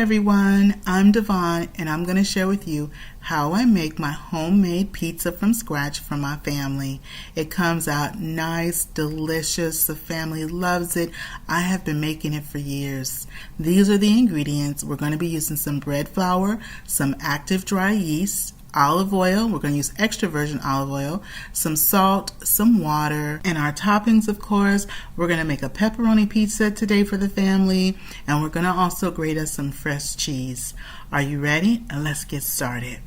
everyone, I'm Devon and I'm going to share with you how I make my homemade pizza from scratch for my family. It comes out nice, delicious, the family loves it. I have been making it for years. These are the ingredients. We're going to be using some bread flour, some active dry yeast, olive oil, we're going to use extra virgin olive oil, some salt, some water, and our toppings, of course. We're going to make a pepperoni pizza today for the family, and we're going to also grate us some fresh cheese. Are you ready? And let's get started.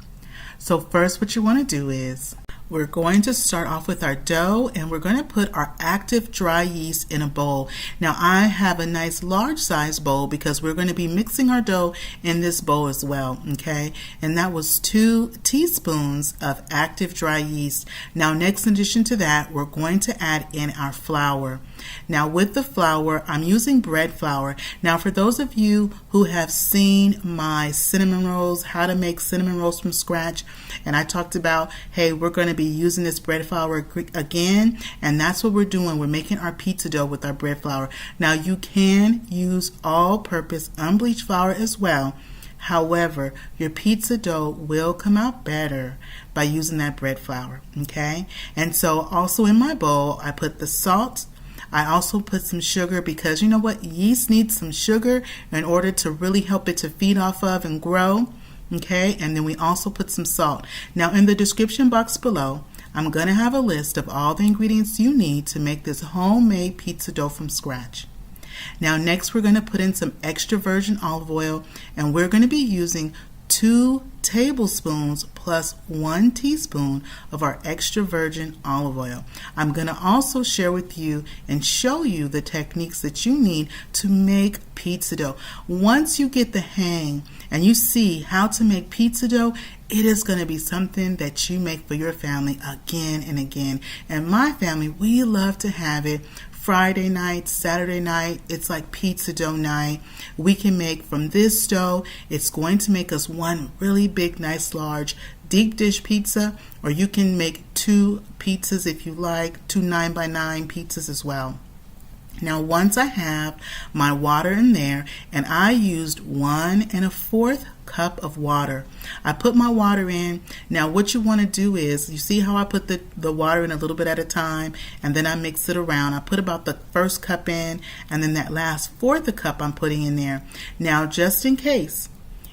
So first, what you want to do is we're going to start off with our dough, and we're going to put our active dry yeast in a bowl. Now I have a nice large size bowl because we're going to be mixing our dough in this bowl as well, okay? And that was 2 teaspoons of active dry yeast. Now next, in addition to that, we're going to add in our flour. Now with the flour, I'm using bread flour. Now for those of you who have seen my cinnamon rolls, how to make cinnamon rolls from scratch, and I talked about, hey, we're going to be using this bread flour again, and that's what we're doing. We're making our pizza dough with our bread flour. Now you can use all-purpose unbleached flour as well. However, your pizza dough will come out better by using that bread flour, okay? And so also in my bowl, I put the salt. I also put some sugar because you know what? Yeast needs some sugar in order to really help it to feed off of and grow. Okay, and then we also put some salt. Now in the description box below, I'm going to have a list of all the ingredients you need to make this homemade pizza dough from scratch. Now next, we're going to put in some extra virgin olive oil, and we're going to be using 2 tablespoons plus 1 teaspoon of our extra virgin olive oil. I'm going to also share with you and show you the techniques that you need to make pizza dough. Once you get the hang and you see how to make pizza dough, it is going to be something that you make for your family again and again. And my family, we love to have it Friday night, Saturday night. It's like pizza dough night. We can make from this dough. It's going to make us one really big, nice, large deep dish pizza, or you can make 2 pizzas if you like, 2 9x9 pizzas as well. Now once I have my water in there, and I used 1 1/4 cup of water. I put my water in. Now what you want to do is, you see how I put the water in a little bit at a time, and then I mix it around. I put about the first cup in, and then that last 1/4 cup I'm putting in there. Now just in case,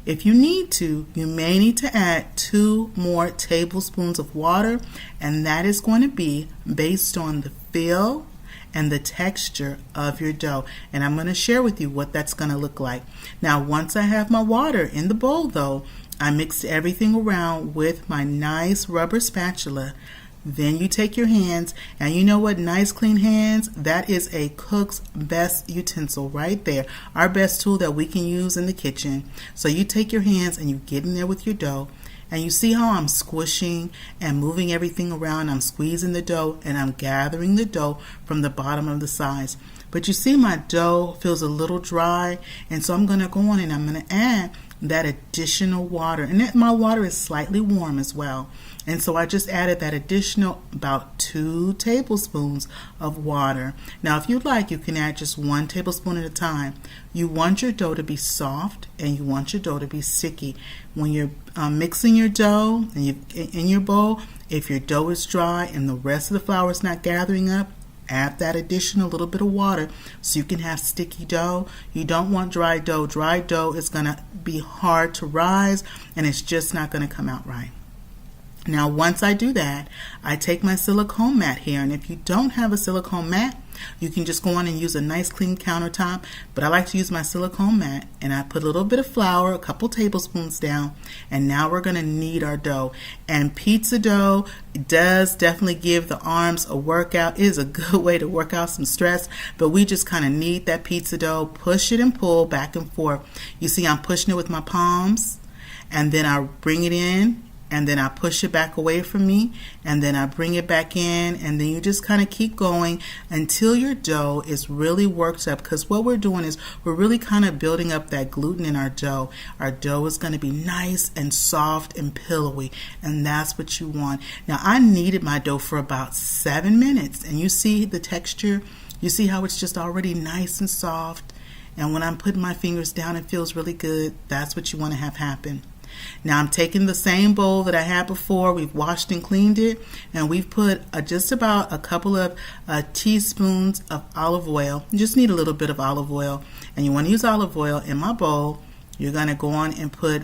if you need to, you may need to add 2 more tablespoons of water, and that is going to be based on the feel and the texture of your dough. And I'm going to share with you what that's going to look like. Now once I have my water in the bowl though, I mixed everything around with my nice rubber spatula. Then you take your hands, and you know what? Nice clean hands, that is a cook's best utensil right there, our best tool that we can use in the kitchen. So you take your hands and you get in there with your dough, and you see how I'm squishing and moving everything around. I'm squeezing the dough and I'm gathering the dough from the bottom of the sides. But you see my dough feels a little dry, and so I'm going to go on and I'm going to add that additional water, and that my water is slightly warm as well. And so I just added that additional about 2 tablespoons of water. Now if you'd like, you can add just 1 tablespoon at a time. You want your dough to be soft, and you want your dough to be sticky. When you're mixing your dough and in your bowl, if your dough is dry and the rest of the flour is not gathering up, add that additional little bit of water so you can have sticky dough. You don't want dry dough. Dry dough is going to be hard to rise, and it's just not going to come out right. Now once I do that, I take my silicone mat here, and if you don't have a silicone mat, you can just go on and use a nice clean countertop, but I like to use my silicone mat, and I put a little bit of flour, a couple tablespoons down, and now we're going to knead our dough. And pizza dough does definitely give the arms a workout. It is a good way to work out some stress, but we just kind of knead that pizza dough, push it and pull back and forth. You see I'm pushing it with my palms, and then I bring it in, and then I push it back away from me, and then I bring it back in, and then you just kind of keep going until your dough is really worked up, because what we're doing is we're really kind of building up that gluten in our dough. Our dough is going to be nice and soft and pillowy, and that's what you want. Now I kneaded my dough for about 7 minutes, and you see the texture, you see how it's just already nice and soft And when I'm putting my fingers down, it feels really good. That's what you want to have happen. Now I'm taking the same bowl that I had before. We've washed and cleaned it, and we've put just about a couple of teaspoons of olive oil. You just need a little bit of olive oil, and you want to use olive oil. In my bowl, you're going to go on and put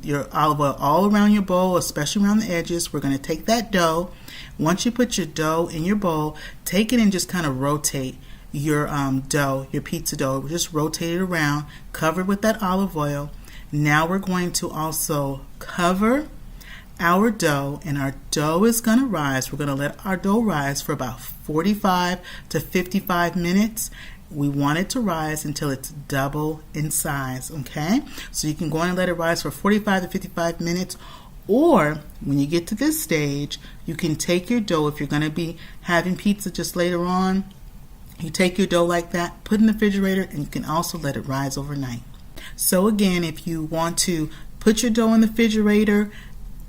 your olive oil all around your bowl, especially around the edges. We're going to take that dough. Once you put your dough in your bowl, take it and just kind of rotate your dough, your pizza dough. Just rotate it around, cover it with that olive oil. Now we're going to also cover our dough, and our dough is going to rise. We're going to let our dough rise for about 45 to 55 minutes. We want it to rise until it's double in size, okay? So you can go on and let it rise for 45 to 55 minutes, or when you get to this stage, you can take your dough. If you're going to be having pizza just later on, you take your dough like that, put it in the refrigerator, and you can also let it rise overnight. So again, if you want to put your dough in the refrigerator,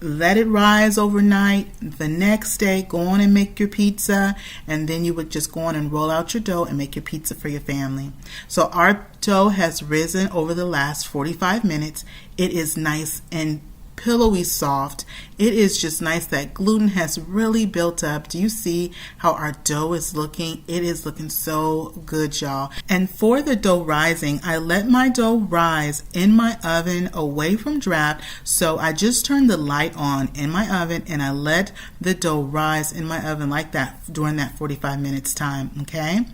let it rise overnight, the next day go on and make your pizza, and then you would just go on and roll out your dough and make your pizza for your family. So our dough has risen over the last 45 minutes. It is nice and pillowy soft. It is just nice. That gluten has really built up. Do you see how our dough is looking? It is looking so good, y'all. And for the dough rising, I let my dough rise in my oven away from draft. So I just turned the light on in my oven and I let the dough rise in my oven like that during that 45 minutes time, okay?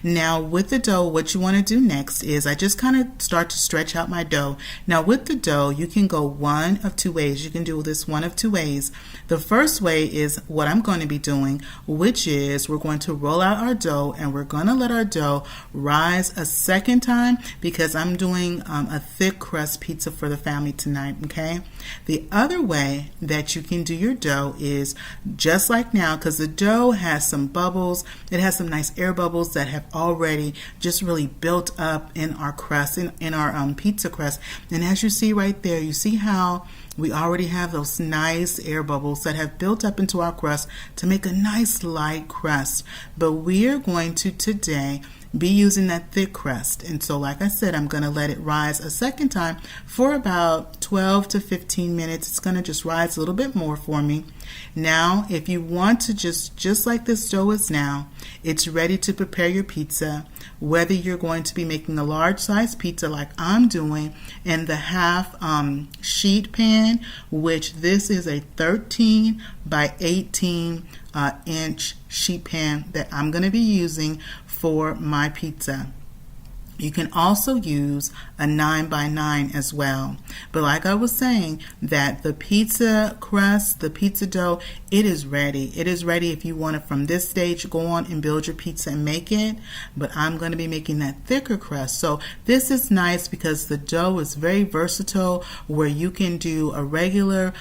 Now with the dough, what you want to do next is I just kind of start to stretch out my dough. Now with the dough, you can go one of two ways. You can do this one of two ways. The first way is what I'm going to be doing, which is we're going to roll out our dough and we're going to let our dough rise a second time because I'm doing a thick crust pizza for the family tonight, okay? The other way that you can do your dough is just like now, because the dough has some bubbles. It has some nice air bubbles that have already just really built up in our crust, in our pizza crust. And as you see right there, you see how we already have those nice air bubbles that have built up into our crust to make a nice light crust. But we are going to today be using that thick crust. And so like I said, I'm going to let it rise a second time for about 12 to 15 minutes. It's going to just rise a little bit more for me. Now, if you want to just like this dough is now, it's ready to prepare your pizza. Whether you're going to be making a large size pizza like I'm doing in the half sheet pan, which this is a 13 by 18 inch sheet pan that I'm going to be using for my pizza. You can also use a 9 by 9 as well. But like I was saying, that the pizza crust, the pizza dough, it is ready. It is ready if you want it from this stage. Go on and build your pizza and make it. But I'm going to be making that thicker crust. So this is nice because the dough is very versatile, where you can do a regular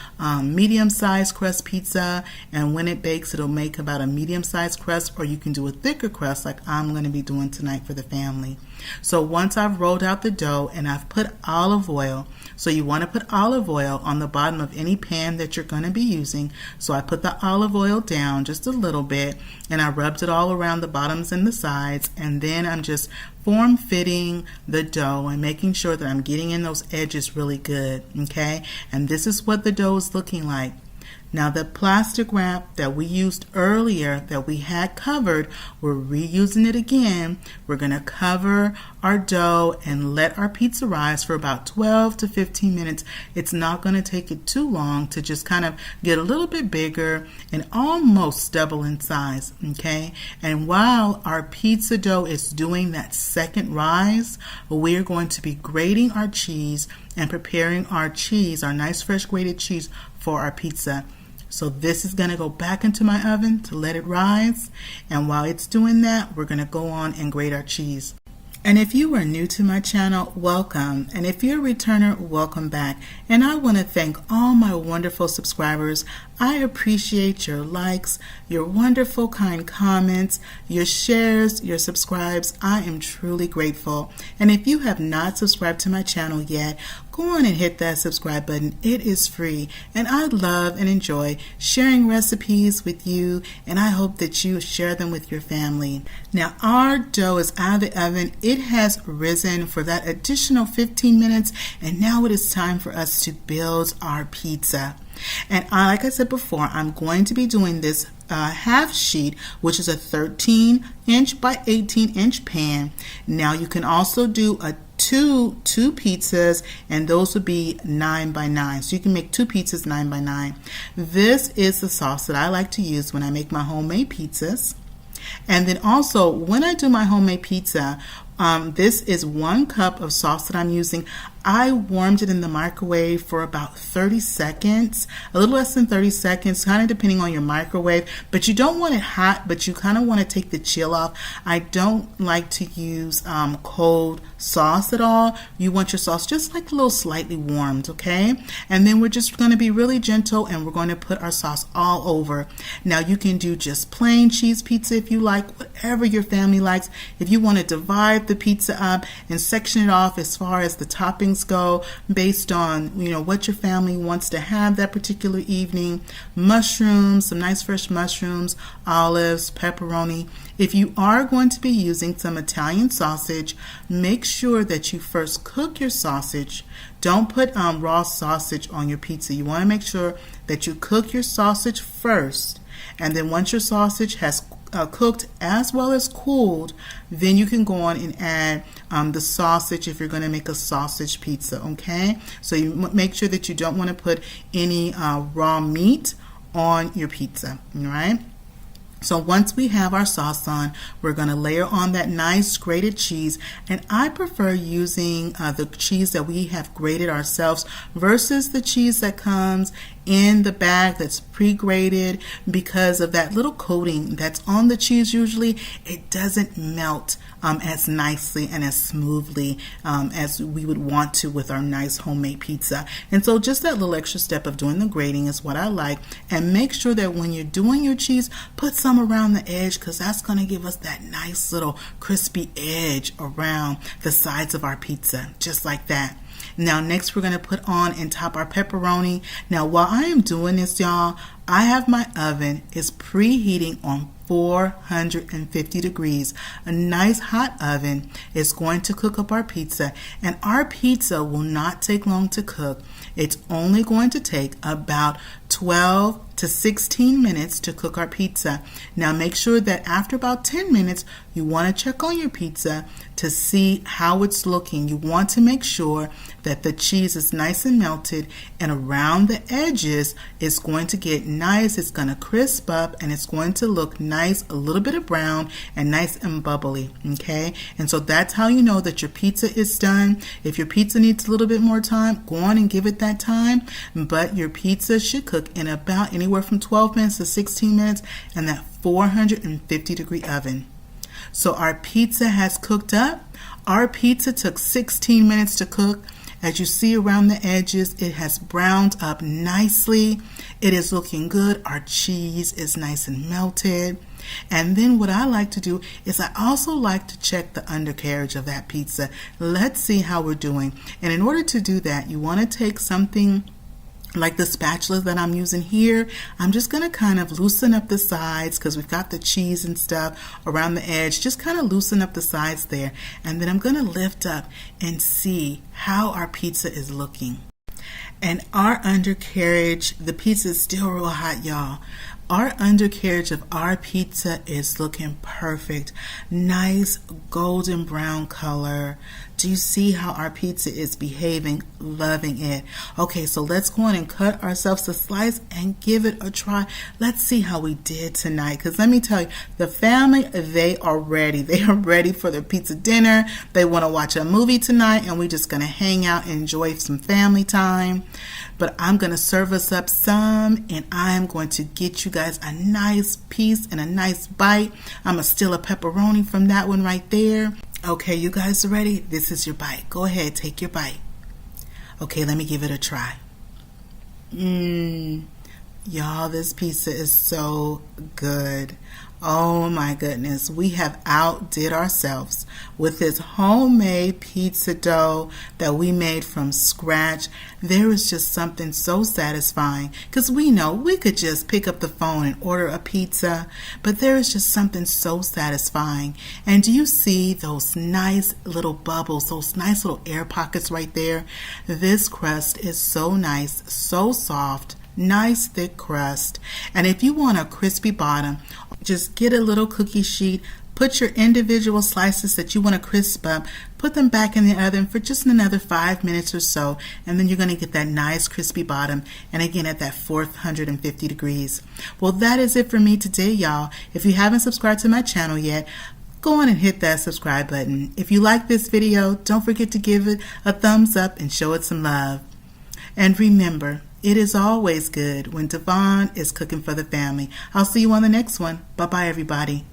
medium-sized crust pizza, and when it bakes, it'll make about a medium-sized crust, or you can do a thicker crust like I'm going to be doing tonight for the family. So once I've rolled out the dough and I've put olive oil, so you want to put olive oil on the bottom of any pan that you're going to be using. So I put the olive oil down just a little bit and I rubbed it all around the bottoms and the sides, and then I'm just form fitting the dough and making sure that I'm getting in those edges really good, okay? And this is what the dough is looking like. Now the plastic wrap that we used earlier that we had covered, we're reusing it again. We're going to cover our dough and let our pizza rise for about 12 to 15 minutes. It's not going to take it too long to just kind of get a little bit bigger and almost double in size, okay? And while our pizza dough is doing that second rise, we're going to be grating our cheese and preparing our cheese, our nice fresh grated cheese for our pizza. So this is going to go back into my oven to let it rise. And while it's doing that, we're going to go on and grate our cheese. And if you are new to my channel, welcome. And if you're a returner, welcome back. And I want to thank all my wonderful subscribers. I appreciate your likes, your wonderful kind comments, your shares, your subscribes. I am truly grateful. And if you have not subscribed to my channel yet, go on and hit that subscribe button. It is free, and I love and enjoy sharing recipes with you, and I hope that you share them with your family. Now, our dough is out of the oven. It has risen for that additional 15 minutes, and now it is time for us to build our pizza. And like I said before, I'm going to be doing this half sheet, which is a 13-inch by 18-inch pan. Now you can also do a two pizzas, and those would be 9 by 9. So you can make 2 pizzas 9 by 9. This is the sauce that I like to use when I make my homemade pizzas. And then also when I do my homemade pizza, this is 1 cup of sauce that I'm using. I warmed it in the microwave for about 30 seconds, a little less than 30 seconds, kind of depending on your microwave, but you don't want it hot, but you kind of want to take the chill off. I don't like to use cold sauce at all. You want your sauce just like a little slightly warmed, okay? And then we're just going to be really gentle, and we're going to put our sauce all over. Now you can do just plain cheese pizza if you like, whatever your family likes. If you want to divide the pizza up and section it off as far as the toppings go based on what your family wants to have that particular evening. Mushrooms, some nice fresh mushrooms, olives, pepperoni. If you are going to be using some Italian sausage, make sure that you first cook your sausage. Don't put raw sausage on your pizza. You want to make sure that you cook your sausage first, and then once your sausage has cooked as well as cooled, then you can go on and add the sausage if you're going to make a sausage pizza, okay? So you make sure that you don't want to put any raw meat on your pizza, all right? So once we have our sauce on, we're going to layer on that nice grated cheese, and I prefer using the cheese that we have grated ourselves versus the cheese that comes in the bag that's pre-grated, because of that little coating that's on the cheese. Usually it doesn't melt as nicely and as smoothly as we would want to with our nice homemade pizza. And so just that little extra step of doing the grating is what I like. And make sure that when you're doing your cheese, put some around the edge, because that's going to give us that nice little crispy edge around the sides of our pizza, just like that. Now next we're going to put on and top our pepperoni. Now while I am doing this, y'all, I have my oven is preheating on 450 degrees. A nice hot oven is going to cook up our pizza, and our pizza will not take long to cook. It's only going to take about 12 to 16 minutes to cook our pizza. Now make sure that after about 10 minutes, you want to check on your pizza to see how it's looking. You want to make sure that the cheese is nice and melted, and around the edges it's going to get nice, it's going to crisp up, and it's going to look nice, a little bit of brown and nice and bubbly, okay? And so that's how you know that your pizza is done. If your pizza needs a little bit more time, go on and give it that time, but your pizza should cook in about anywhere from 12 minutes to 16 minutes in that 450 degree oven. So our pizza has cooked up. Our pizza took 16 minutes to cook. As you see around the edges, it has browned up nicely. It is looking good. Our cheese is nice and melted. And then what I like to do is I also like to check the undercarriage of that pizza. Let's see how we're doing. And in order to do that, you want to take something like the spatula that I'm using here. I'm just going to kind of loosen up the sides, because we've got the cheese and stuff around the edge. Just kind of loosen up the sides there. And then I'm going to lift up and see how our pizza is looking. And our undercarriage, the pizza is still real hot, y'all. Our undercarriage of our pizza is looking perfect. Nice golden brown color. Do you see how our pizza is behaving? Loving it. Okay, so let's go on and cut ourselves a slice and give it a try. Let's see how we did tonight. Because let me tell you, the family, they are ready. They are ready for their pizza dinner. They want to watch a movie tonight, and we're just going to hang out and enjoy some family time. But I'm going to serve us up some, and I'm going to get you guys a nice piece and a nice bite. I'm going to steal a pepperoni from that one right there. Okay, you guys are ready? This is your bite. Go ahead, take your bite. Okay, let me give it a try. Y'all, this pizza is so good. Oh my goodness, we have outdid ourselves with this homemade pizza dough that we made from scratch. There is just something so satisfying because we know we could just pick up the phone and order a pizza, but there is just something so satisfying. And do you see those nice little bubbles, those nice little air pockets right there? This crust is so nice, so soft. Nice thick crust. And if you want a crispy bottom, just get a little cookie sheet, put your individual slices that you want to crisp up, put them back in the oven for just another 5 minutes or so, and then you're going to get that nice crispy bottom, and again at that 450 degrees. Well, that is it for me today, y'all. If you haven't subscribed to my channel yet, go on and hit that subscribe button. If you like this video, don't forget to give it a thumbs up and show it some love. And remember, it is always good when Devon is cooking for the family. I'll see you on the next one. Bye-bye, everybody.